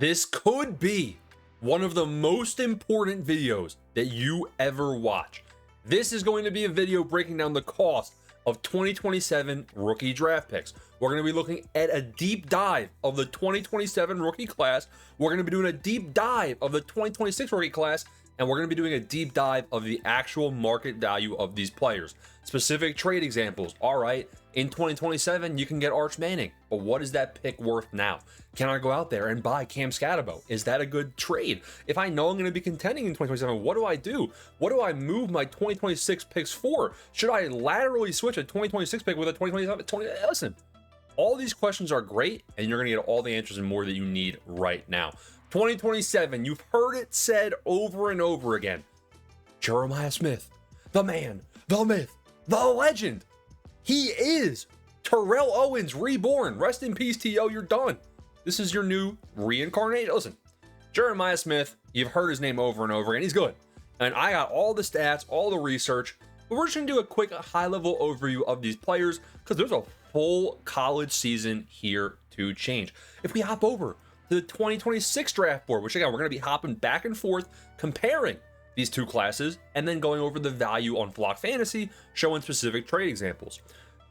This could be one of the most important videos that you ever watch. This is going to be a video breaking down the cost of 2027 rookie draft picks. We're going to be looking at a deep dive of the 2027 rookie class. We're going to be doing a deep dive of the 2026 rookie class, and we're going to be doing a deep dive of the actual market value of these players. Specific trade examples. All right, in 2027, you can get Arch Manning, but what is that pick worth now? Can I go out there and buy Cam Scatterbo? Is that a good trade? If I know I'm going to be contending in 2027, what do I do? What do I move my 2026 picks for? Should I laterally switch a 2026 pick with a 2027? Listen, all these questions are great, and you're going to get all the answers and more that you need right now. 2027, you've heard it said over and over again. Jeremiah Smith, the man, the myth, the legend. He is Terrell Owens reborn. Rest in peace, T.O. You're done. This is your new reincarnation. Listen, Jeremiah Smith, you've heard his name over and over again. He's good. And I got all the stats, all the research. But we're just going to do a quick high-level overview of these players because there's a full college season here to change. If we hop over to the 2026 draft board, which again, we're going to be hopping back and forth, comparing these two classes, and then going over the value on Flock Fantasy, showing specific trade examples.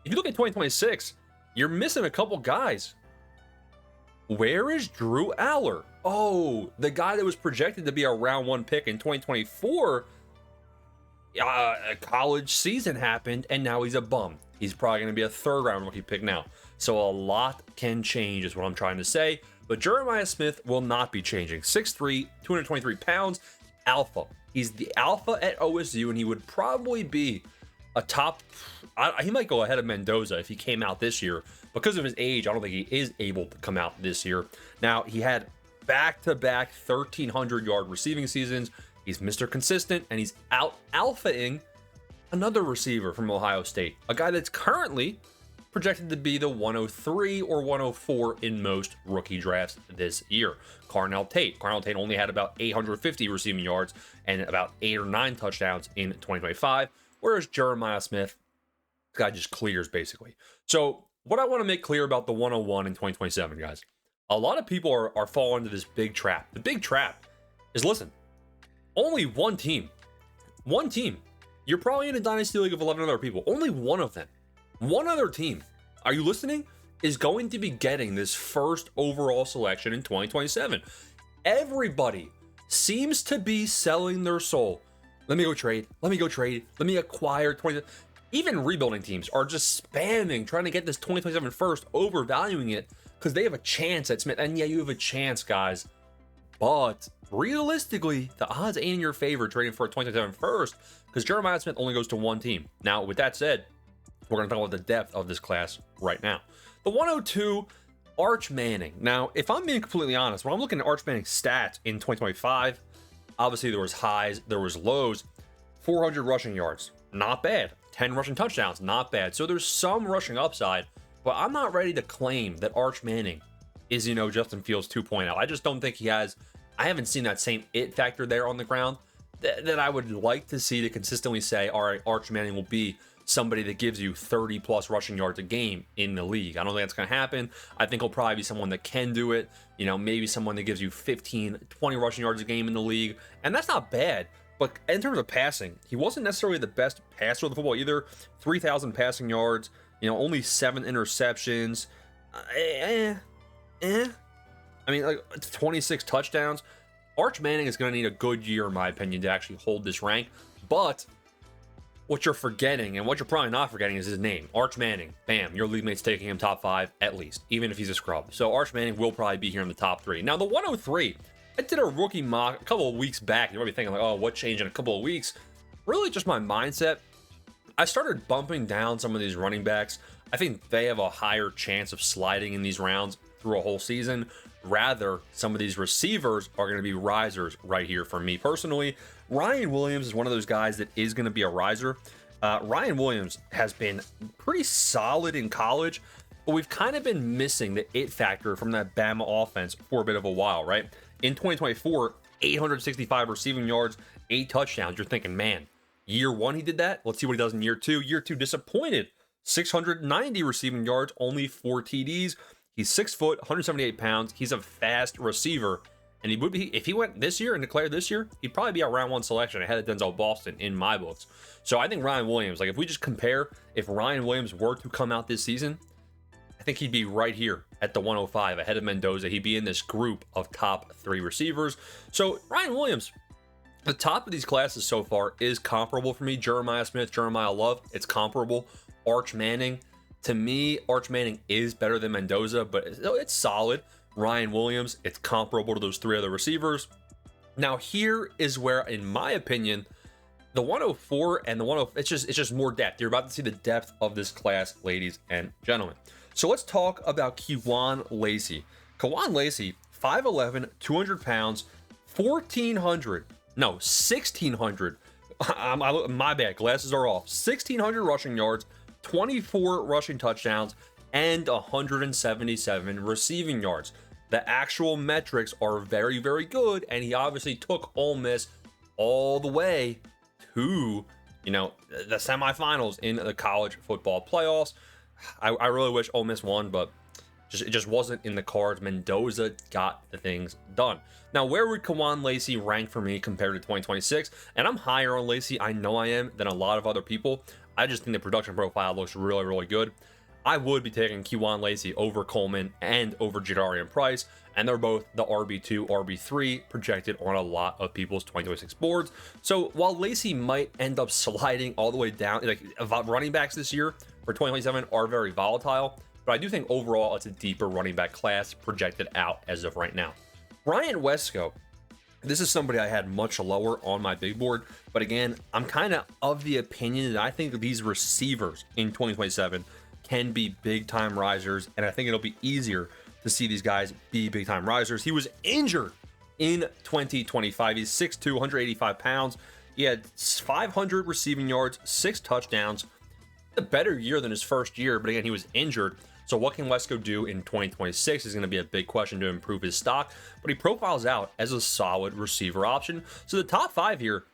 If you look at 2026, you're missing a couple guys. Where is Drew Aller? Oh, the guy that was projected to be a round one pick in 2024. A college season happened, and now he's a bum. He's probably going to be a third round rookie pick now. So a lot can change is what I'm trying to say. But Jeremiah Smith will not be changing. 6'3", 223 pounds, alpha. He's the alpha at OSU, and he would probably be a top. He might go ahead of Mendoza if he came out this year. Because of his age, I don't think he is able to come out this year. Now, he had back-to-back 1,300-yard receiving seasons. He's Mr. Consistent, and he's out alphaing another receiver from Ohio State, a guy that's currently projected to be the 103 or 104 in most rookie drafts this year. Carnell Tate. Carnell Tate only had about 850 receiving yards and about 8 or 9 touchdowns in 2025, whereas Jeremiah Smith, this guy just clears basically. So what I want to make clear about the 101 in 2027, guys, a lot of people are falling into this big trap. The big trap is, listen, only one team. You're probably in a Dynasty League of 11 other people. Only one of them. One other team, are you listening, is going to be getting this first overall selection in 2027. Everybody seems to be selling their soul. Let me go trade. Let me acquire 20. Even rebuilding teams are just spamming, trying to get this 2027 first, overvaluing it because they have a chance at Smith. And yeah, you have a chance, guys. But realistically, the odds ain't in your favor trading for a 2027 first because Jeremiah Smith only goes to one team. Now, with that said, we're going to talk about the depth of this class right now. The 102, Arch Manning. Now, if I'm being completely honest, when I'm looking at Arch Manning's stats in 2025, obviously there was highs, there was lows. 400 rushing yards, not bad. 10 rushing touchdowns, not bad. So there's some rushing upside, but I'm not ready to claim that Arch Manning is, Justin Fields 2.0. I just don't think he has. I haven't seen that same it factor there on the ground that I would like to see to consistently say, all right, Arch Manning will be somebody that gives you 30 plus rushing yards a game in the league. I don't think that's going to happen. I think he'll probably be someone that can do it. Maybe someone that gives you 15, 20 rushing yards a game in the league. And that's not bad. But in terms of passing, he wasn't necessarily the best passer of the football either. 3,000 passing yards, only 7 interceptions. I mean, like 26 touchdowns. Arch Manning is going to need a good year, in my opinion, to actually hold this rank. But what you're forgetting, and what you're probably not forgetting, is his name. Arch Manning. Bam, your league mate's taking him top 5 at least, even if he's a scrub. So Arch Manning will probably be here in the top 3. Now, the 103, I did a rookie mock a couple of weeks back. You might be thinking, like, oh, what changed in a couple of weeks? Really just my mindset. I started bumping down some of these running backs. I think they have a higher chance of sliding in these rounds through a whole season. Rather, some of these receivers are going to be risers right here for me personally. Ryan Williams is one of those guys that is going to be a riser. Ryan Williams has been pretty solid in college, but we've kind of been missing the it factor from that Bama offense for a bit of a while, right? In 2024, 865 receiving yards, 8 touchdowns. You're thinking, man, year 1 he did that. Let's see what he does in year 2. Year 2, disappointed. 690 receiving yards, only 4 TDs. He's 6 foot, 178 pounds. He's a fast receiver. And he would be, if he went this year and declared this year, he'd probably be a round 1 selection ahead of Denzel Boston in my books. So I think Ryan Williams, like if we just compare, if Ryan Williams were to come out this season, I think he'd be right here at the 105 ahead of Mendoza. He'd be in this group of top 3 receivers. So Ryan Williams, the top of these classes so far is comparable for me. Jeremiah Smith, Jeremiah Love, it's comparable. Arch Manning, to me, Arch Manning is better than Mendoza, but it's solid. Ryan Williams, it's comparable to those 3 other receivers. Now here is where, in my opinion, the 104 and the 105, it's just more depth. You're about to see the depth of this class, ladies and gentlemen. So let's talk about Kewan Lacey. Kewan Lacey, 5'11", 200 pounds, 1,600. My bad, glasses are off. 1,600 rushing yards, 24 rushing touchdowns, and 177 receiving yards. The actual metrics are very, very good, and he obviously took Ole Miss all the way to, the semifinals in the college football playoffs. I really wish Ole Miss won, but it just wasn't in the cards. Mendoza got the things done. Now, where would Kewan Lacey rank for me compared to 2026? And I'm higher on Lacey, I know I am, than a lot of other people. I just think the production profile looks really, really good. I would be taking Kewan Lacey over Coleman and over Jadarian Price, and they're both the RB2, RB3 projected on a lot of people's 2026 boards. So while Lacey might end up sliding all the way down, like running backs this year for 2027 are very volatile, but I do think overall it's a deeper running back class projected out as of right now. Ryan Wesco, this is somebody I had much lower on my big board, but again, I'm kind of the opinion that I think these receivers in 2027 can be big time risers, and I think it'll be easier to see these guys be big time risers. He was injured in 2025. He's 6'2", 185 pounds. He had 500 receiving yards, 6 touchdowns. A better year than his first year, but again, he was injured. So what can Wesco do in 2026 is going to be a big question to improve his stock, but he profiles out as a solid receiver option. So the top 5 here,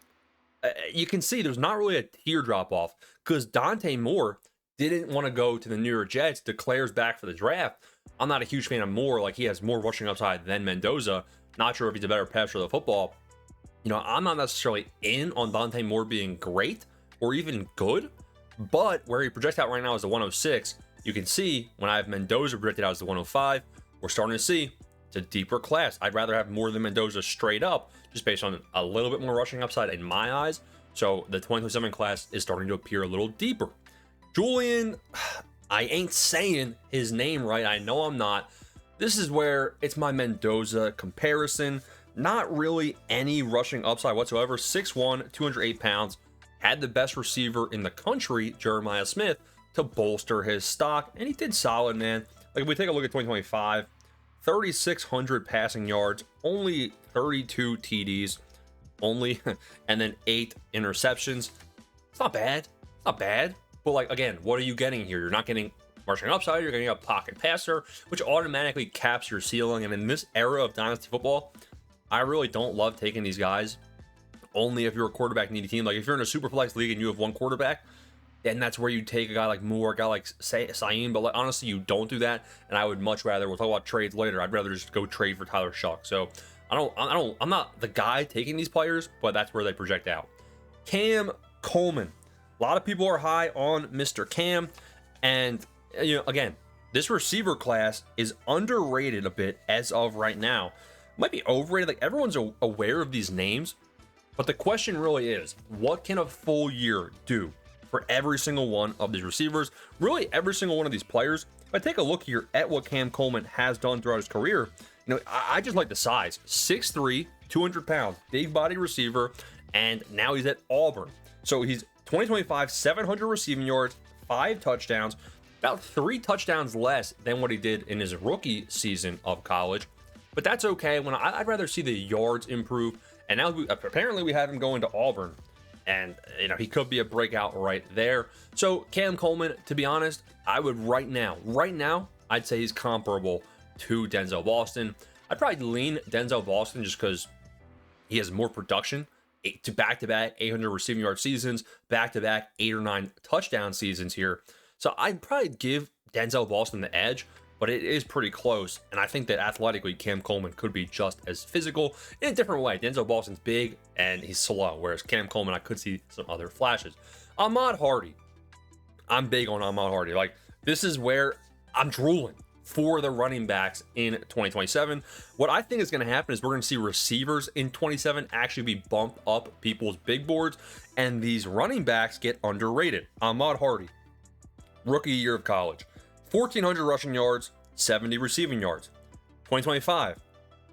you can see there's not really a teardrop off because Dante Moore didn't want to go to the New York Jets, declares back for the draft. I'm not a huge fan of Moore. Like, he has more rushing upside than Mendoza. Not sure if he's a better passer of the football. I'm not necessarily in on Dante Moore being great or even good, but where he projects out right now is the 106. You can see when I have Mendoza projected out as the 105, we're starting to see it's a deeper class. I'd rather have more than Mendoza straight up, just based on a little bit more rushing upside in my eyes. So the 2027 class is starting to appear a little deeper. Julian, I ain't saying his name right. I know I'm not. This is where it's my Mendoza comparison. Not really any rushing upside whatsoever. 6'1", 208 pounds. Had the best receiver in the country, Jeremiah Smith, to bolster his stock. And he did solid, man. Like, if we take a look at 2025, 3,600 passing yards, only 32 TDs, and then 8 interceptions. It's not bad. It's not bad. But like, again, what are you getting here? You're not getting rushing upside, you're getting a pocket passer, which automatically caps your ceiling. And in this era of Dynasty football, I really don't love taking these guys only if you're a quarterback needy team. Like, if you're in a super flex league and you have one quarterback, then that's where you take a guy like Moore, a guy like Saim. But like, honestly, you don't do that. And I would much rather, we'll talk about trades later, I'd rather just go trade for Tyler Shuck. So I'm not the guy taking these players, but that's where they project out. Cam Coleman. A lot of people are high on Mr. Cam, and again, this receiver class is underrated a bit as of right now. Might be overrated. Like, everyone's aware of these names, but the question really is, what can a full year do for every single one of these receivers? Really, every single one of these players. If I take a look here at what Cam Coleman has done throughout his career, I just like the size. 6'3", 200 pounds, big body receiver, and now he's at Auburn. So he's 2025, 700 receiving yards, 5 touchdowns, about 3 touchdowns less than what he did in his rookie season of college. But that's okay. I'd rather see the yards improve. And now apparently we have him going to Auburn, and he could be a breakout right there. So Cam Coleman, to be honest, I would right now, I'd say he's comparable to Denzel Boston. I'd probably lean Denzel Boston just because he has more production. To back-to-back 800 receiving yard seasons, back-to-back 8 or 9 touchdown seasons here. So I'd probably give Denzel Boston the edge, but it is pretty close. And I think that athletically, Cam Coleman could be just as physical in a different way. Denzel Boston's big and he's slow, whereas Cam Coleman, I could see some other flashes. Ahmad Hardy. I'm big on Ahmad Hardy. Like, this is where I'm drooling for the running backs in 2027. What I think is going to happen is we're going to see receivers in 27 actually be bumped up people's big boards, and these running backs get underrated. Ahmad Hardy, rookie year of college, 1,400 rushing yards, 70 receiving yards. 2025,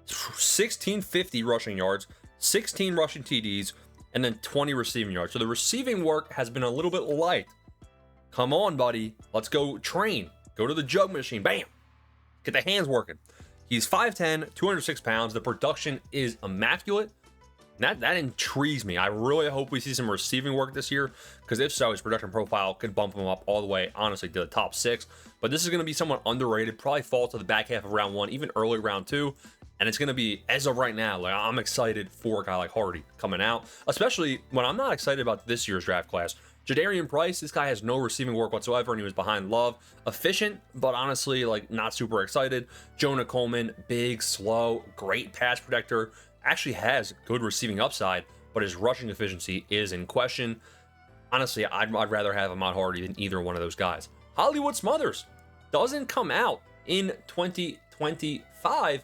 1,650 rushing yards, 16 rushing TDs, and then 20 receiving yards. So the receiving work has been a little bit light. Come on, buddy. Let's go train. Go to the jug machine. Bam. Get the hands working. He's 5'10", 206 pounds. The production is immaculate. That intrigues me. I really hope we see some receiving work this year, because if so, his production profile could bump him up all the way, honestly, to the top 6. But this is going to be somewhat underrated. Probably fall to the back half of round 1, even early round 2. And it's going to be, as of right now, like, I'm excited for a guy like Hardy coming out, especially when I'm not excited about this year's draft class. Jadarian Price, this guy has no receiving work whatsoever, and he was behind Love. Efficient, but honestly, like, not super excited. Jonah Coleman, big, slow, great pass protector, actually has good receiving upside, but his rushing efficiency is in question. Honestly, I'd rather have Ahmad Hardy than either one of those guys. Hollywood Smothers doesn't come out in 2025,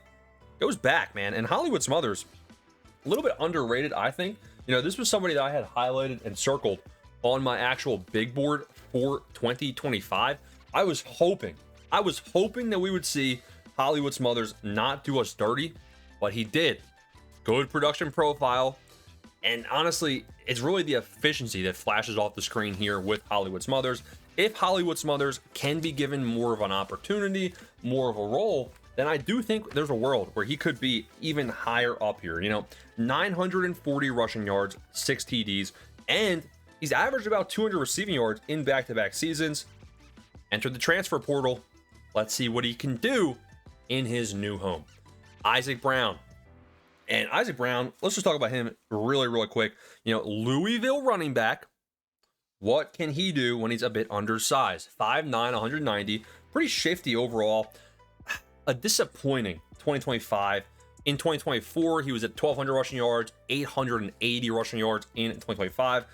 goes back, man. And Hollywood Smothers, a little bit underrated, I think. You know, this was somebody that I had highlighted and circled on my actual big board for 2025. I was hoping that we would see Hollywood Smothers not do us dirty, but he did. Good production profile, and honestly, it's really the efficiency that flashes off the screen here with Hollywood Smothers. If Hollywood Smothers can be given more of an opportunity, more of a role, then I do think there's a world where he could be even higher up here. You know, 940 rushing yards, 6 TDs, and he's averaged about 200 receiving yards in back-to-back seasons. Entered the transfer portal. Let's see what he can do in his new home. Isaac Brown. And Isaac Brown, let's just talk about him really quick. You know, Louisville running back. What can he do when he's a bit undersized? 5'9", 190. Pretty shifty overall. A disappointing 2025. In 2024, he was at 1,200 rushing yards, 880 rushing yards in 2025. A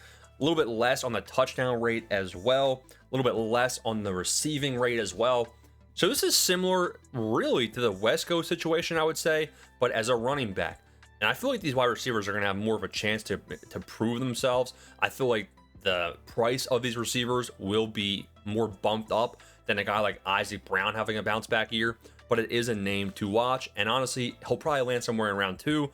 little bit less on the touchdown rate as well. A little bit less on the receiving rate as well. So this is similar really to the Wesco situation, I would say, but as a running back. And I feel like these wide receivers are going to have more of a chance to prove themselves. I feel like the price of these receivers will be more bumped up than a guy like Isaac Brown having a bounce back year, but it is a name to watch. And honestly, he'll probably land somewhere in round 2.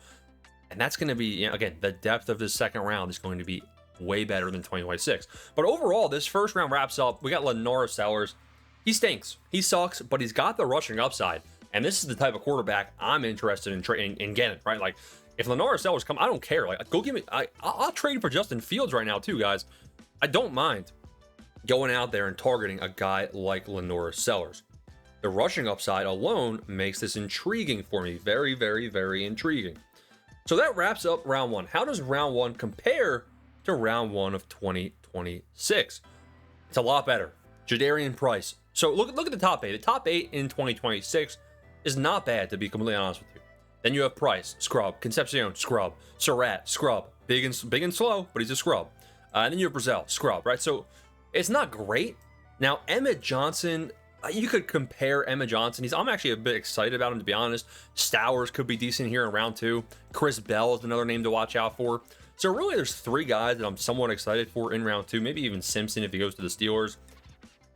And that's going to be, you know, again, the depth of this second round is going to be way better than 2026. But overall, this first round wraps up. We got Lenora Sellers. He stinks. He sucks, but he's got the rushing upside. And this is the type of quarterback I'm interested in getting, right? Like, if Lenora Sellers come, I don't care. Like, go give me, I'll trade for Justin Fields right now too, guys. I don't mind going out there and targeting a guy like Lenora Sellers. The rushing upside alone makes this intriguing for me. Very, very intriguing. So that wraps up round 1. How does round 1 compare to round 1 of 2026? It's a lot better. Jadarian Price. So look at the top 8. The top 8 in 2026 is not bad, to be completely honest with you. Then you have Price, scrub. Concepcion, scrub. Surratt, scrub. Big and slow, but he's a scrub. And then you have Brazil, scrub, right? So it's not great. Now, Emmett Johnson, you could compare Emmett Johnson. I'm actually a bit excited about him, to be honest. Stowers could be decent here in round 2. Chris Bell is another name to watch out for. So really, there's 3 guys that I'm somewhat excited for in round 2. Maybe even Simpson if he goes to the Steelers.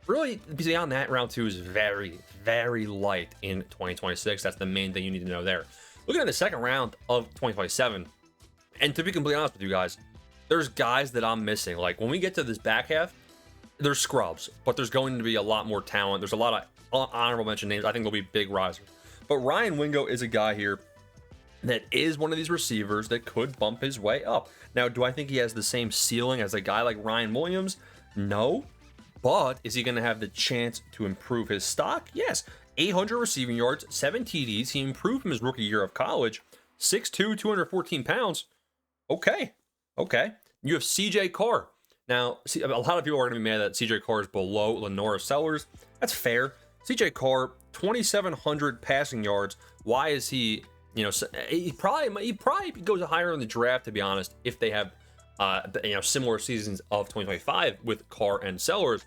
Really, beyond that, round 2 is very light in 2026. That's the main thing you need to know there. Looking at the second round of 2027, and to be completely honest with you guys, there's guys that I'm missing. Like, when we get to this back half, there's scrubs, but there's going to be a lot more talent. There's a lot of honorable mention names. I think there'll be big risers. But Ryan Wingo is a guy here that is one of these receivers that could bump his way up. Now, do I think he has the same ceiling as a guy like Ryan Williams? No. But is he going to have the chance to improve his stock? Yes. 800 receiving yards, 7 TDs. He improved from his rookie year of college. 6'2", 214 pounds. Okay. You have CJ Carr. Now, see, a lot of people are going to be mad that CJ Carr is below Lenora Sellers. That's fair. CJ Carr, 2,700 passing yards. Why is he, he probably goes higher in the draft, to be honest, if they have, similar seasons of 2025 with Carr and Sellers.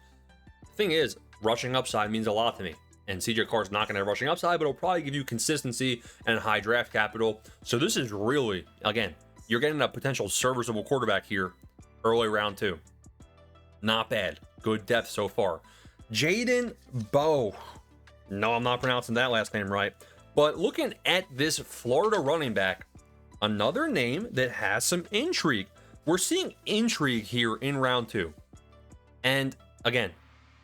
The thing is, rushing upside means a lot to me. And CJ Carr is not going to have rushing upside, but it'll probably give you consistency and high draft capital. So this is really, again, you're getting a potential serviceable quarterback here early round 2. Not bad. Good depth so far. Jaden Bowe. No, I'm not pronouncing that last name right. But looking at this Florida running back, another name that has some intrigue. We're seeing intrigue here in round 2. And again,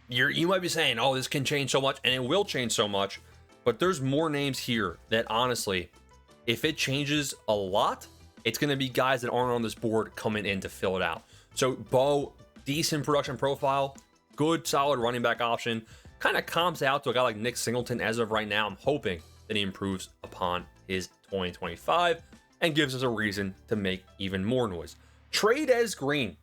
you might be saying, oh, this can change so much, and it will change so much. But there's more names here that honestly, if it changes a lot, it's going to be guys that aren't on this board coming in to fill it out. So Bo, decent production profile, good solid running back option, kind of comps out to a guy like Nick Singleton as of right now. I'm hoping that he improves upon his 2025 and gives us a reason to make even more noise. Trades Green.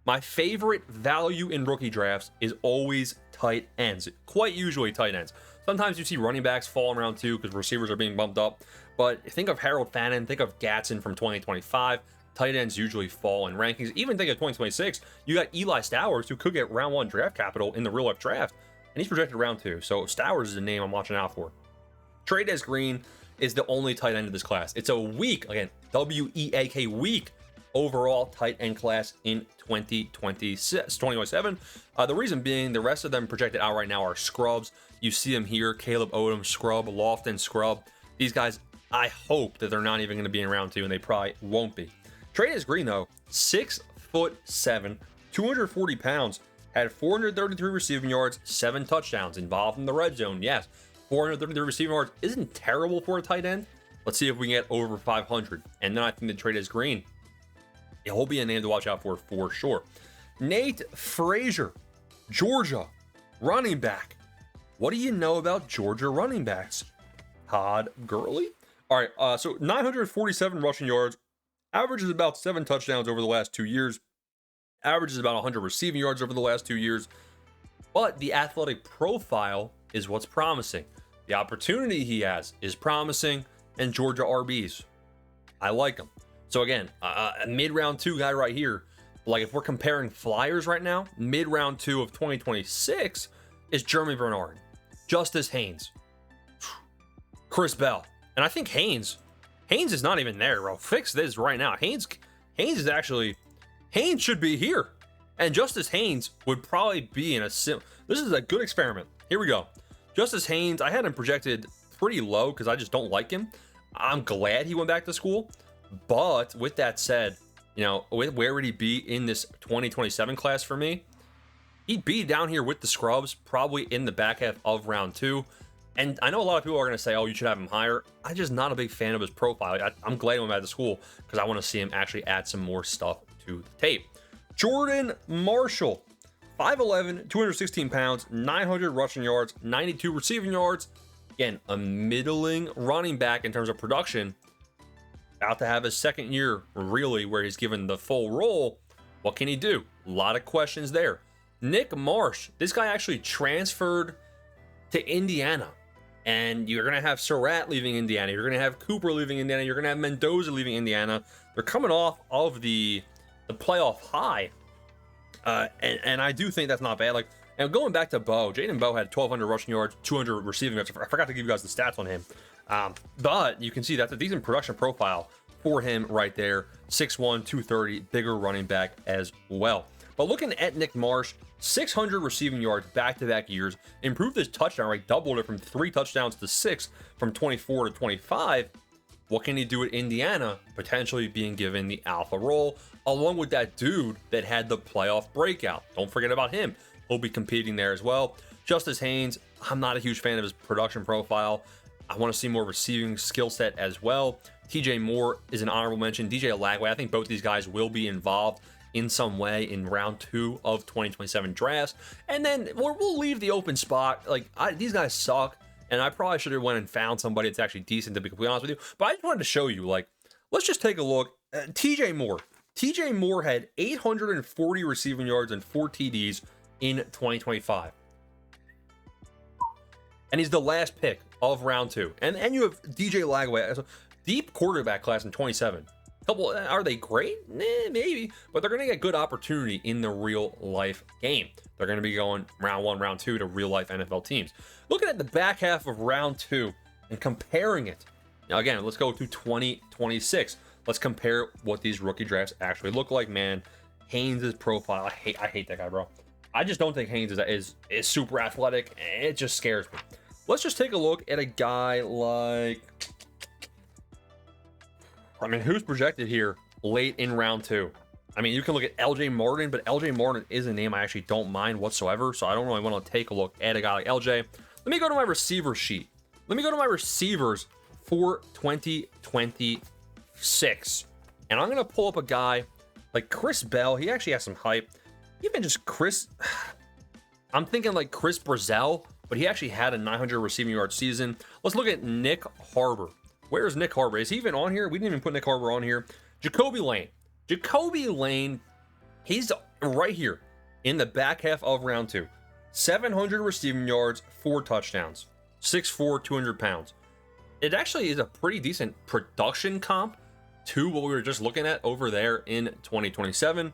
My favorite value in rookie drafts is always tight ends, quite usually tight ends. Sometimes you see running backs fall in round 2 because receivers are being bumped up, but think of Harold Fannin, think of Gatson from 2025. Tight ends usually fall in rankings. Even think of 2026, you got Eli Stowers, who could get round 1 draft capital in the real life draft, and he's projected round 2. So Stowers is a name I'm watching out for. Trades Green is the only tight end of this class. It's a weak, again, W-E-A-K, weak overall tight end class in 2027. The reason being, the rest of them projected out right now are scrubs. You see them here: Caleb Odom, scrub; Lofton, scrub. These guys, I hope that they're not even going to be in round 2, and they probably won't be. Trades Green, though, 6'7", 240 pounds, had 433 receiving yards, 7 touchdowns, involved in the red zone. Yes, 433 receiving yards isn't terrible for a tight end. Let's see if we can get over 500. And then I think the Trades Green, he'll be a name to watch out for sure. Nate Frazier, Georgia, running back. What do you know about Georgia running backs? Todd Gurley? All right, so 947 rushing yards, averages about 7 touchdowns over the last 2 years, averages about 100 receiving yards over the last 2 years. But the athletic profile is what's promising. The opportunity he has is promising, and Georgia RBs, I like him. So again, a mid-round 2 guy right here. Like if we're comparing flyers right now, mid-round 2 of 2026 is Jeremy Bernard, Justice Haynes, Chris Bell. And I think Haynes is not even there, bro. Fix this right now. Haynes should be here. And Justice Haynes would probably be in a this is a good experiment. Here we go. Justice Haynes, I had him projected pretty low because I just don't like him. I'm glad he went back to school. But with that said, where would he be in this 2027 class for me? He'd be down here with the scrubs, probably in the back half of round 2. And I know a lot of people are going to say, oh, you should have him higher. I'm just not a big fan of his profile. I'm glad he went back to school because I want to see him actually add some more stuff to the tape. Jordan Marshall, 5'11", 216 pounds, 900 rushing yards, 92 receiving yards. Again, a middling running back in terms of production. About to have his second year, really, where he's given the full role. What can he do? A lot of questions there. Nick Marsh, this guy actually transferred to Indiana. And you're going to have Surratt leaving Indiana. You're going to have Cooper leaving Indiana. You're going to have Mendoza leaving Indiana. They're coming off of the playoff high. And I do think that's not bad. And going back to Bo, Jaden Bowe had 1,200 rushing yards, 200 receiving yards. I forgot to give you guys the stats on him. But you can see that's a decent production profile for him right there. 6'1", 230, bigger running back as well. But looking at Nick Marsh, 600 receiving yards back-to-back years, improved his touchdown rate, doubled it from 3 touchdowns to 6 from 24 to 25. What can he do at Indiana? Potentially being given the alpha role, along with that dude that had the playoff breakout. Don't forget about him. He'll be competing there as well. Justice Haynes, I'm not a huge fan of his production profile. I want to see more receiving skill set as well. TJ Moore is an honorable mention. DJ Lagway, I think both these guys will be involved in some way in round 2 of 2027 drafts. And then we'll leave the open spot. These guys suck, and I probably should have went and found somebody that's actually decent, to be completely honest with you. But I just wanted to show you, let's just take a look. TJ Moore. TJ Moore had 840 receiving yards and 4 TDs in 2025. and he's the last pick of round 2. And you have DJ Lagway, deep quarterback class in 27. Couple, are they great? Maybe, but they're going to get good opportunity in the real life game. They're going to be going round 1, round 2 to real life NFL teams. Looking at the back half of round 2 and comparing it. Now again, let's go to 2026. Let's compare what these rookie drafts actually look like. Man, Haynes' profile, I hate that guy, bro. I just don't think Haynes is super athletic. It just scares me. Let's just take a look at a guy like, I mean, who's projected here late in round 2? I mean, you can look at LJ Martin, but LJ Martin is a name I actually don't mind whatsoever, so I don't really want to take a look at a guy like LJ. Let me go to my receiver sheet. Let me go to my receivers for 2026. And I'm going to pull up a guy like Chris Bell. He actually has some hype. Even just Chris, I'm thinking like Chris Brazzell, but he actually had a 900 receiving yard season. Let's look at Nick Harbor. Where's Nick Harbor? Is he even on here? We didn't even put Nick Harbor on here. Jacoby Lane. Jacoby Lane, he's right here in the back half of round 2. 700 receiving yards, 4 touchdowns, 6'4", 200 pounds. It actually is a pretty decent production comp to what we were just looking at over there in 2027.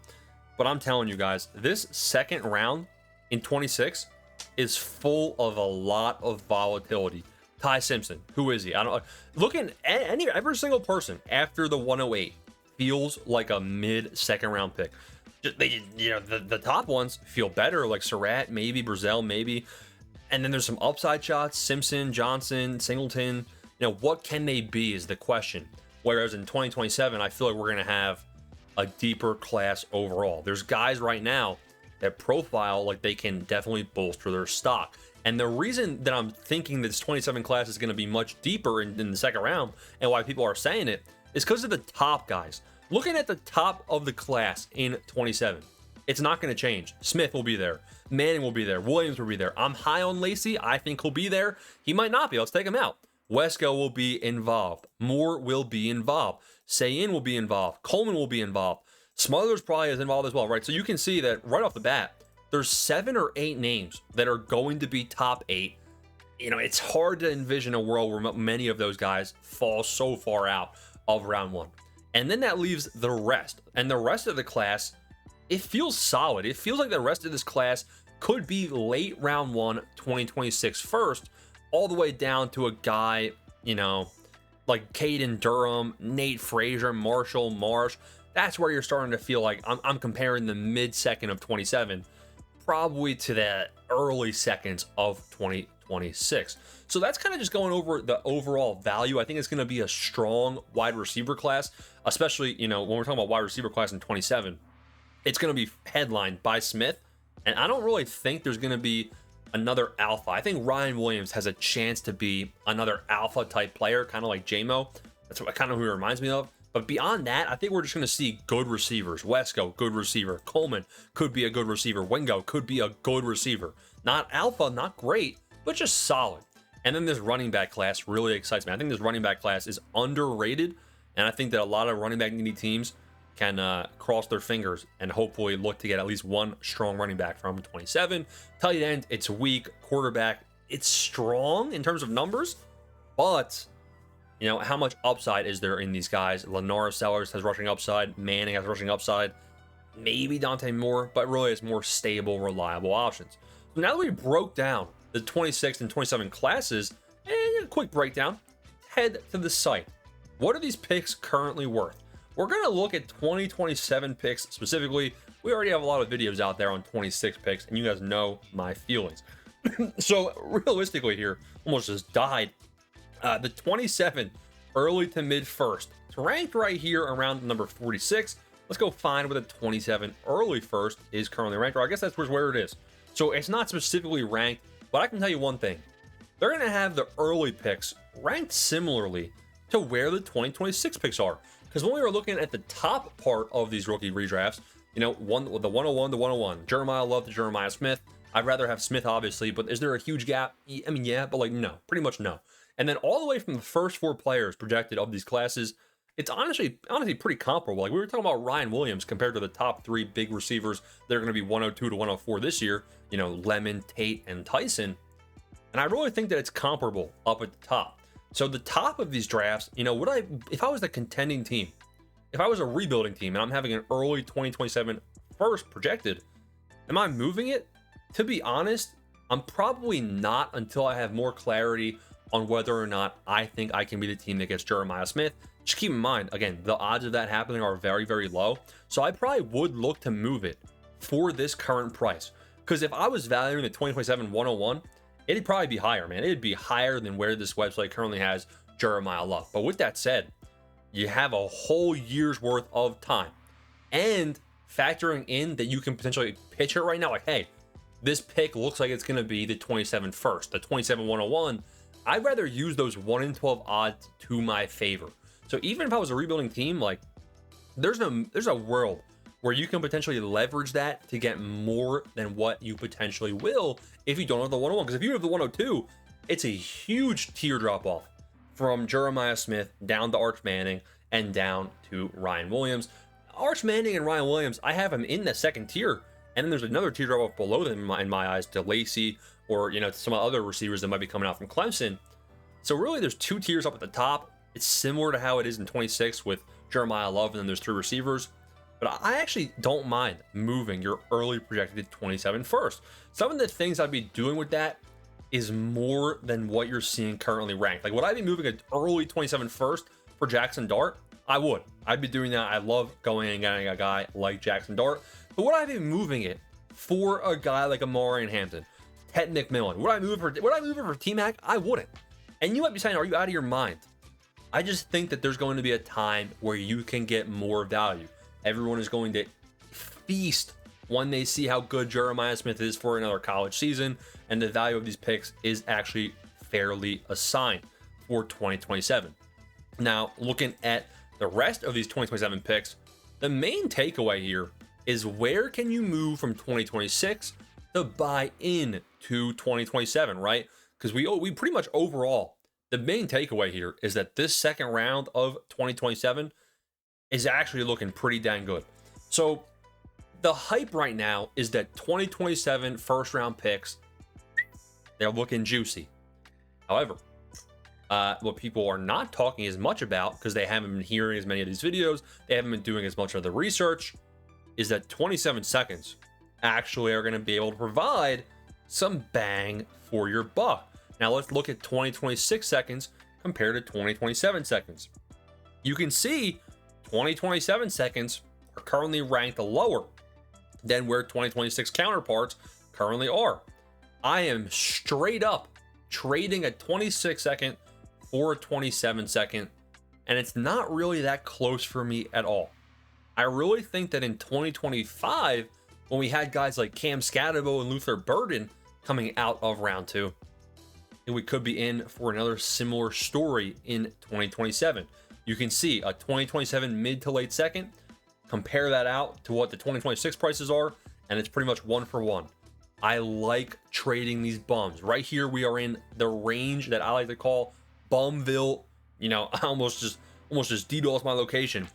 But I'm telling you guys, this second round in 26 is full of a lot of volatility. Ty Simpson, who is he? I don't looking at every single person after the 108 feels like a mid-second round pick. The top ones feel better, like Surratt, maybe Brazzell, maybe, and then there's some upside shots. Simpson, Johnson, Singleton. What can they be is the question. Whereas in 2027, I feel like we're gonna have a deeper class overall. There's guys right now that profile like they can definitely bolster their stock. And the reason that I'm thinking this 27 class is going to be much deeper in the second round, and why people are saying it, is because of the top guys. Looking at the top of the class in 27, it's not going to change. Smith will be there. Manning will be there. Williams will be there. I'm high on Lacey. I think he'll be there. He might not be. Let's take him out. Wesco will be involved. Moore will be involved. Sayin will be involved. Coleman will be involved. Smothers probably is involved as well, right? So you can see that right off the bat, there's 7 or 8 names that are going to be top 8. It's hard to envision a world where many of those guys fall so far out of round 1. And then that leaves the rest. And the rest of the class, it feels solid. It feels like the rest of this class could be late round 1, 2026 first, all the way down to a guy, like Caden Durham, Nate Frazier, Marshall Marsh. That's where you're starting to feel like I'm comparing the mid-second of 27 probably to the early seconds of 2026. So that's kind of just going over the overall value. I think it's going to be a strong wide receiver class, especially, when we're talking about wide receiver class in 27. It's going to be headlined by Smith, and I don't really think there's going to be another alpha. I think Ryan Williams has a chance to be another alpha type player, kind of like J-Mo. That's what kind of who he reminds me of. But beyond that, I think we're just going to see good receivers. Wesco, good receiver. Coleman could be a good receiver. Wingo could be a good receiver. Not alpha, not great, but just solid. And then this running back class really excites me. I think this running back class is underrated, and I think that a lot of running back needy teams can cross their fingers and hopefully look to get at least one strong running back from 27. Tight end, it's weak. Quarterback, it's strong in terms of numbers, but how much upside is there in these guys? Lenora Sellers has rushing upside. Manning has rushing upside. Maybe Dante Moore, but really it's more stable, reliable options. So now that we broke down the 26 and 27 classes, and a quick breakdown, head to the site. What are these picks currently worth? We're going to look at 2027 picks specifically. We already have a lot of videos out there on 26 picks, and you guys know my feelings. So realistically here, almost just died. The 27 early to mid first. It's ranked right here around number 46. Let's go find where the 27 early first is currently ranked, or I guess that's where it is. So it's not specifically ranked, but I can tell you one thing. They're going to have the early picks ranked similarly to where the 2026 picks are. Because when we were looking at the top part of these rookie redrafts, the 101 to 101, Jeremiah Love to Jeremiah Smith. I'd rather have Smith, obviously, but is there a huge gap? I mean, yeah, but no, pretty much no. And then all the way from the first 4 players projected of these classes, it's honestly pretty comparable. Like we were talking about Ryan Williams compared to the top 3 big receivers. They're going to be 102 to 104 this year. Lemon, Tate, and Tyson. And I really think that it's comparable up at the top. So the top of these drafts, you know, if I was the contending team, if I was a rebuilding team and I'm having an early 2027 first projected, am I moving it? To be honest, I'm probably not until I have more clarity on whether or not I think I can be the team that gets Jeremiah Smith. Just keep in mind, again, the odds of that happening are very, very low. So I probably would look to move it for this current price. Because if I was valuing the 2027 101, it'd probably be higher, man. It'd be higher than where this website currently has Jeremiah Love. But with that said, you have a whole year's worth of time. And factoring in that you can potentially pitch it right now, like, hey, this pick looks like it's going to be the 27 first, the 27 101. I'd rather use those 1 in 12 odds to my favor. So even if I was a rebuilding team, like, there's a world where you can potentially leverage that to get more than what you potentially will if you don't have the 101. Because if you have the 102, it's a huge tier drop off from Jeremiah Smith down to Arch Manning and down to Ryan Williams. Arch Manning and Ryan Williams, I have them in the second tier. And then there's another tier drop off below them in my eyes to Lacey or, you know, some other receivers that might be coming out from Clemson. So really there's 2 tiers up at the top. It's similar to how it is in 26 with Jeremiah Love, and then there's 3 receivers. But I actually don't mind moving your early projected 27 first. Some of the things I'd be doing with that is more than what you're seeing currently ranked. Like, would I be moving an early 27 first for Jackson Dart? I would. I'd be doing that. I love going and getting a guy like Jackson Dart. But would I be moving it for a guy like Amari and Hampton, Ted McMillan? Would I move it for T-Mac? I wouldn't. And you might be saying, are you out of your mind? I just think that there's going to be a time where you can get more value. Everyone is going to feast when they see how good Jeremiah Smith is for another college season, and the value of these picks is actually fairly assigned for 2027. Now, looking at the rest of these 2027 picks, the main takeaway here is where can you move from 2026 to buy in to 2027, right? Because we pretty much overall, the main takeaway here is that this second round of 2027 is actually looking pretty dang good. So the hype right now is that 2027 first round picks, they're looking juicy. However, what people are not talking as much about, because they haven't been hearing as many of these videos, they haven't been doing as much of the research, is that 27 seconds actually are going to be able to provide some bang for your buck. Now let's look at 2026 seconds compared to 2027 seconds. You can see 2027 seconds are currently ranked lower than where 2026 counterparts currently are. I am straight up trading a 26 second for a 27 second, and it's not really that close for me at all. I really think that in 2025, when we had guys like Cam Scatterbo and Luther Burden coming out of round 2, and we could be in for another similar story in 2027. You can see a 2027 mid to late second, compare that out to what the 2026 prices are, and it's pretty much 1 for 1. I like trading these bums. Right here, we are in the range that I like to call Bumville. You know, I almost just DDoS my location.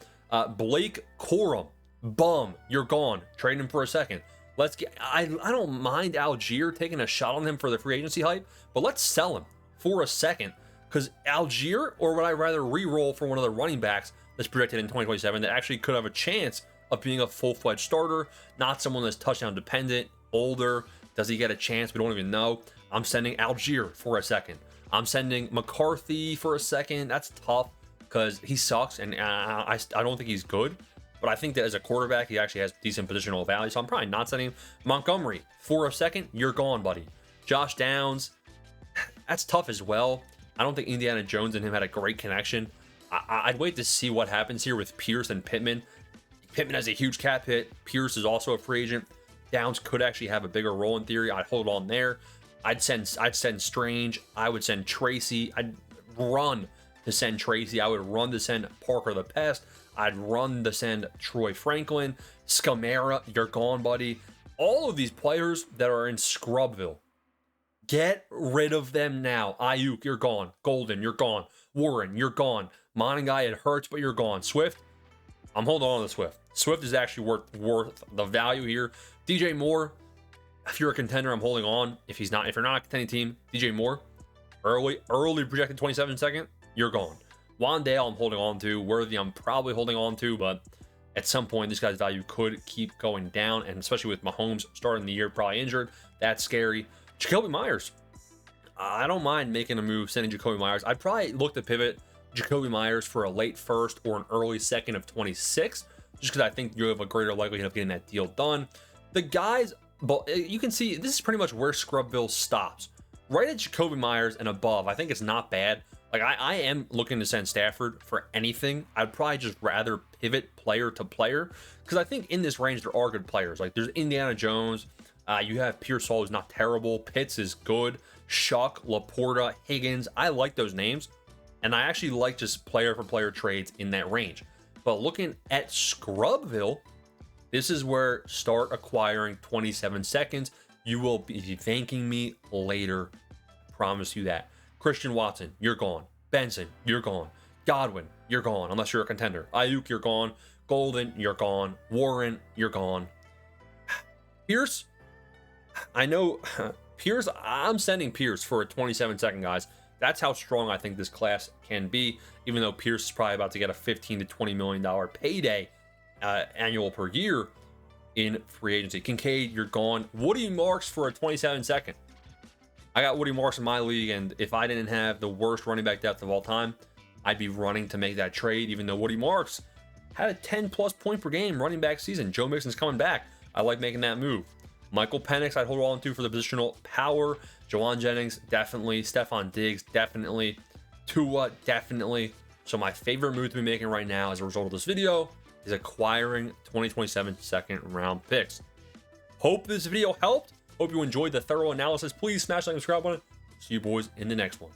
Blake Corum, bum, you're gone. Trade him for a second. Let's get. I don't mind Algier taking a shot on him for the free agency hype, but let's sell him for a second. Because Algier, or would I rather re-roll for one of the running backs that's projected in 2027 that actually could have a chance of being a full-fledged starter, not someone that's touchdown dependent, older. Does he get a chance? We don't even know. I'm sending Algier for a second. I'm sending McCarthy for a second. That's tough because he sucks, and I don't think he's good. But I think that as a quarterback, he actually has decent positional value. So I'm probably not sending Montgomery for a second. You're gone, buddy. Josh Downs, that's tough as well. I don't think Indiana Jones and him had a great connection. I'd wait to see what happens here with Pierce and Pittman. Pittman has a huge cap hit. Pierce is also a free agent. Downs could actually have a bigger role in theory. I'd hold on there. I'd send Strange. I would send Tracy. I'd run to send Tracy. I would run to send Parker the Pest. I'd run to send Troy Franklin. Scamara, you're gone, buddy. All of these players that are in Scrubville, get rid of them now. Ayuk, you're gone. Golden, you're gone. Warren, you're gone. Monangai, it hurts, but you're gone. Swift, I'm holding on to Swift. Swift is actually worth the value here. DJ Moore, If you're a contender, I'm holding on. If you're not a contending team, DJ Moore, early projected 27-second, you're gone. Wandale, I'm holding on to. Worthy, I'm probably holding on to, but at some point, this guy's value could keep going down, and especially with Mahomes starting the year probably injured, that's scary. Jacoby Myers, I don't mind making a move, sending Jacoby Myers. I'd probably look to pivot Jacoby Myers for a late first or an early second of 26, just because I think you have a greater likelihood of getting that deal done. The guys, but you can see this is pretty much where Scrubville stops. Right at Jacoby Myers and above, I think it's not bad. Like, I am looking to send Stafford for anything. I'd probably just rather pivot player to player, because I think in this range there are good players. Like, there's Indiana Jones. You have Pearsall, who's not terrible. Pitts is good. Shuck, Laporta, Higgins. I like those names. And I actually like just player for player trades in that range. But looking at Scrubville, this is where start acquiring 27 seconds. You will be thanking me later. I promise you that. Christian Watson, you're gone. Benson, you're gone. Godwin, you're gone, unless you're a contender. Ayuk, you're gone. Golden, you're gone. Warren, you're gone. Pierce, I know Pierce, I'm sending Pierce for a 27-second, guys. That's how strong I think this class can be, even though Pierce is probably about to get a $15 to $20 million payday annual per year in free agency. Kincaid, you're gone. Woody Marks for a 27-second. I got Woody Marks in my league, and if I didn't have the worst running back depth of all time, I'd be running to make that trade, even though Woody Marks had a 10-plus point per game running back season. Joe Mixon's coming back. I like making that move. Michael Penix, I'd hold on to for the positional power. Jawan Jennings, definitely. Stephon Diggs, definitely. Tua, definitely. So my favorite move to be making right now as a result of this video is acquiring 2027 second round picks. Hope this video helped. Hope you enjoyed the thorough analysis. Please smash that subscribe button. See you boys in the next one.